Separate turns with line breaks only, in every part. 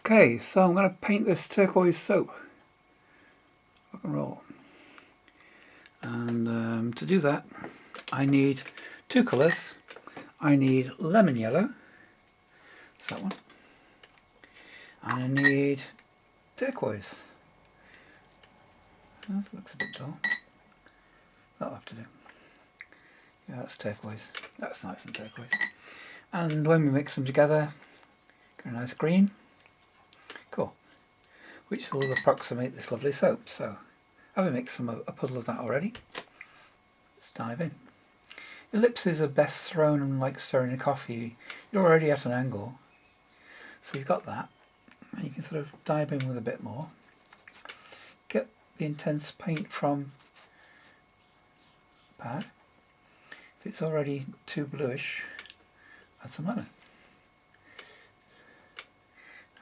Okay, so I'm going to paint this turquoise soap. Rock and roll. And to do that, I need two colours. I need lemon yellow. That's that one. And I need turquoise. That looks a bit dull. That'll have to do. Yeah, that's turquoise. That's nice and turquoise. And when we mix them together, get a nice green. Cool. Which will approximate this lovely soap. So, having mixed a puddle of that already, let's dive in. Ellipses are best thrown like stirring a coffee. You're already at an angle. So you've got that. And you can sort of dive in with a bit more. Get the intense paint from pad. If it's already too bluish, add some lemon.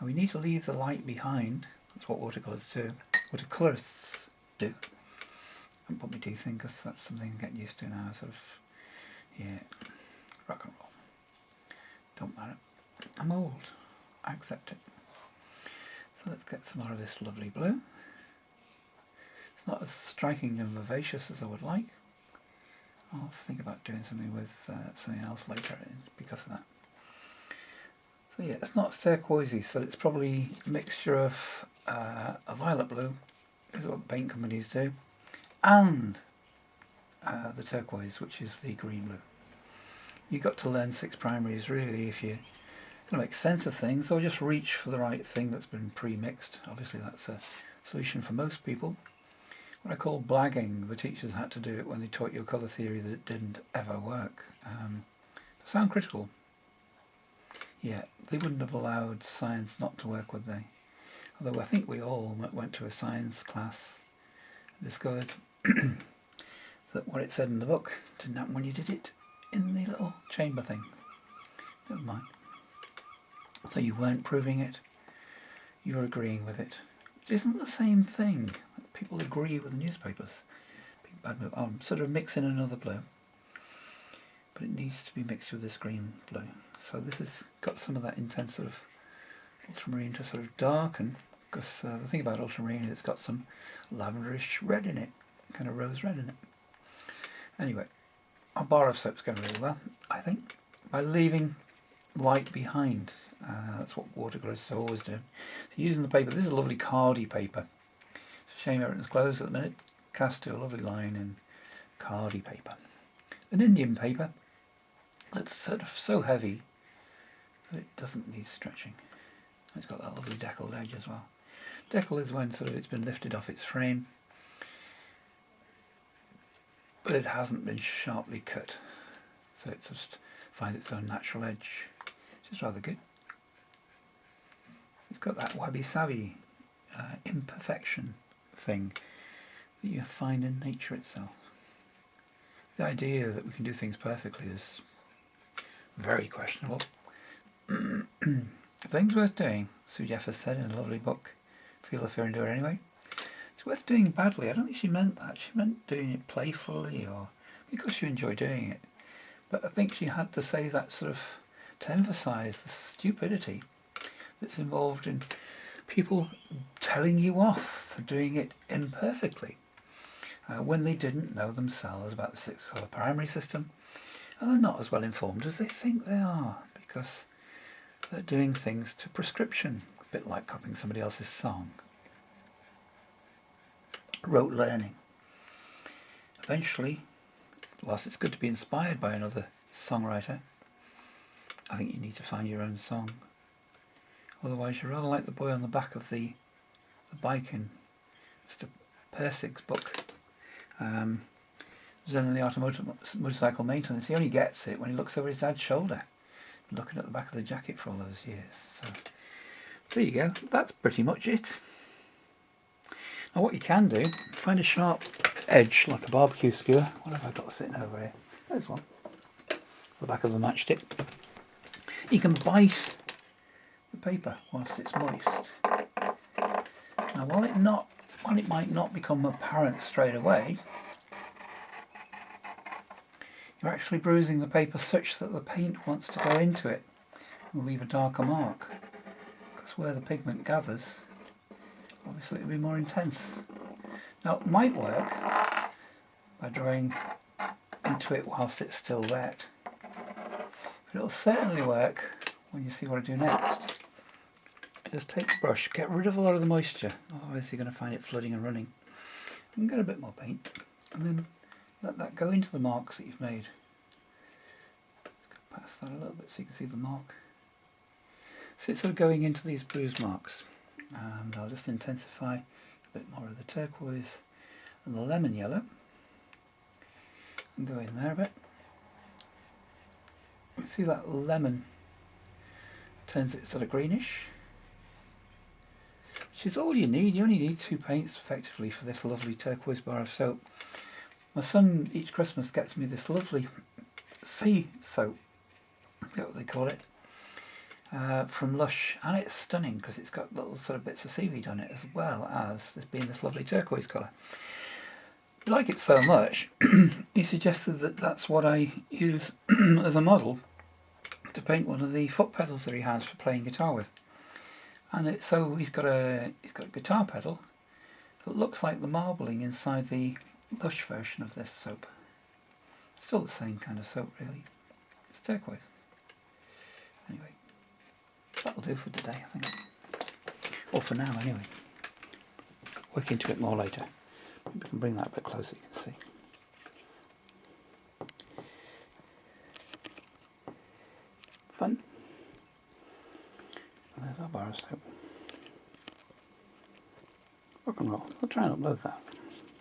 Now we need to leave the light behind. That's what watercolours do. Watercolourists do. I haven't put my teeth in because that's something I'm getting used to now. Sort of, yeah, rock and roll. Don't matter. I'm old. I accept it. So let's get some more of this lovely blue. It's not as striking and vivacious as I would like. I'll think about doing something with something else later because of that. So yeah, it's not turquoisey, so it's probably a mixture of a violet blue, is what the paint companies do, and the turquoise, which is the green blue. You've got to learn 6 primaries really if you're going to make sense of things, or just reach for the right thing that's been pre-mixed. Obviously that's a solution for most people. What I call blagging, the teachers had to do it when they taught you a colour theory that didn't ever work. Sound critical. Yeah, they wouldn't have allowed science not to work, would they? Although I think we all went to a science class and discovered that what it said in the book didn't happen when you did it in the little chamber thing. Never mind. So you weren't proving it, you were agreeing with it. Which isn't the same thing. People agree with the newspapers. I'm sort of mixing another blue, but it needs to be mixed with this green blue. So this has got some of that intense sort of ultramarine to sort of darken, because the thing about ultramarine is it's got some lavenderish red in it, kind of rose red in it. Anyway, our bar of soap's going really well, I think, by leaving light behind. That's what watercolourists always do. So using the paper, this is a lovely cardy paper. It's a shame everything's closed at the minute. Cast to a lovely line in cardy paper. An Indian paper that's sort of so heavy that it doesn't need stretching. It's got that lovely deckled edge as well. Deckle is when sort of it's been lifted off its frame, but it hasn't been sharply cut. So it just finds its own natural edge, which is rather good. It's got that wabi-sabi imperfection thing that you find in nature itself. The idea that we can do things perfectly is very questionable. Things worth doing, Sue Jeffers said in a lovely book, Feel the Fear and Do It Anyway. It's worth doing badly. I don't think she meant that. She meant doing it playfully or because you enjoy doing it. But I think she had to say that sort of to emphasise the stupidity that's involved in people telling you off for doing it imperfectly when they didn't know themselves about the 6-colour primary system, and they're not as well informed as they think they are because they're doing things to prescription, a bit like copying somebody else's song. Rote learning. Eventually, whilst it's good to be inspired by another songwriter, I think you need to find your own song. Otherwise, you're rather like the boy on the back of the bike in Mr. Persig's book. Zen in the Art of Motorcycle Maintenance. He only gets it when he looks over his dad's shoulder, looking at the back of the jacket for all those years. So there you go. That's pretty much it. Now what you can do, find a sharp edge like a barbecue skewer. What have I got sitting over here? There's one. The back of the matchstick. You can bite the paper whilst it's moist. Now while it might not become apparent straight away, you're actually bruising the paper such that the paint wants to go into it and leave a darker mark. That's where the pigment gathers. Obviously it'll be more intense. Now it might work by drawing into it whilst it's still wet. But it'll certainly work when you see what I do next. Just take the brush, get rid of a lot of the moisture, otherwise you're going to find it flooding and running. And get a bit more paint, and then let that go into the marks that you've made. Let's go past that a little bit so you can see the mark. So it's sort of going into these bruise marks. And I'll just intensify a bit more of the turquoise and the lemon yellow. And go in there a bit. You see that lemon turns it sort of greenish, which is all you need. You only need 2 paints effectively for this lovely turquoise bar of soap. My son each Christmas gets me this lovely sea soap, I forget what they call it, from Lush, and it's stunning because it's got little sort of bits of seaweed on it, as well as this being this lovely turquoise colour. I like it so much, he suggested that that's what I use as a model to paint one of the foot pedals that he has for playing guitar with. And he's got a guitar pedal that looks like the marbling inside the Lush version of this soap. Still the same kind of soap, really. It's turquoise. Anyway, that'll do for today, I think. Or for now, anyway. Work into it more later. Maybe we can bring that a bit closer, you can see. Fun. And there's our bar of soap. Rock and roll. I'll try and upload that.